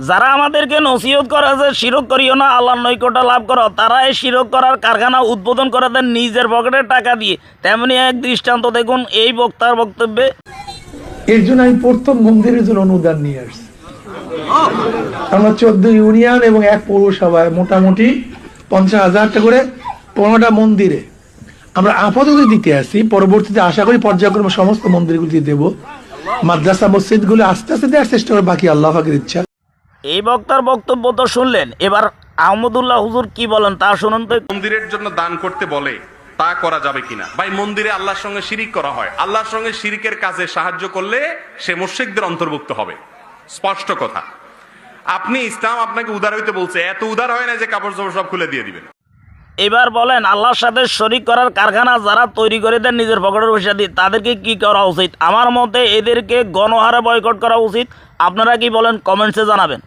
যারা আমাদেরকে নসিহত করে যে শিরক করিও না, আল্লাহর নৈকট্য লাভ করো, তারা এই শিরক করার কারখানা উদ্বোধন করে দেন নিজের পকেটের টাকা দিয়ে। তেমনি এক দৃষ্টান্ত দেখুন এই বক্তার বক্তব্যে। এর জন্য আমি প্রথম মন্দিরের জন্য অনুদান নিয়ে আসছি। আমরা 14 ইউনিয়ন এবং এক পৌরসভায় মোটামুটি 50,000 টাকা করে 15টা মন্দিরে আমরা আপাতত দিতে আসি। পরবর্তীতে আশা করি পর্যায়ক্রমে সমস্ত মন্দিরগুলিতে দেব। মাদ্রাসা মসজিদগুলো আস্তে আস্তে দেওয়ার চেষ্টা করে, বাকি আল্লাহ পাকের ইচ্ছা। এই বক্তার বক্তব্য তো শুনলেন, এবার আহমদুল্লাহ হুজুর কি বলেন তা শুনুন তো। মন্দিরের জন্য দান করতে বলে তা করা যাবে কিনা? ভাই, মন্দিরে আল্লাহর সঙ্গে শিরিক করা হয়, আল্লাহর সঙ্গে শিরিকের কাজে সাহায্য করলে সে মুশরিকদের অন্তর্ভুক্ত হবে, স্পষ্ট কথা। আপনি ইসলাম আপনাকে উদার হইতে বলছে, এত উদার হয় না যে কাপড় চোপড় সব খুলে দিয়ে দিবেন। এবার বলেন, আল্লাহর সাথে শরিক করার কারখানা যারা তৈরি করে দেন নিজের পকেটের পয়সা দিয়ে, তাদেরকে কি করা উচিত? আমার মতে এদেরকে গণহারে বয়কট করা উচিত। আপনারা কি বলেন? কমেন্টসে জানাবেন।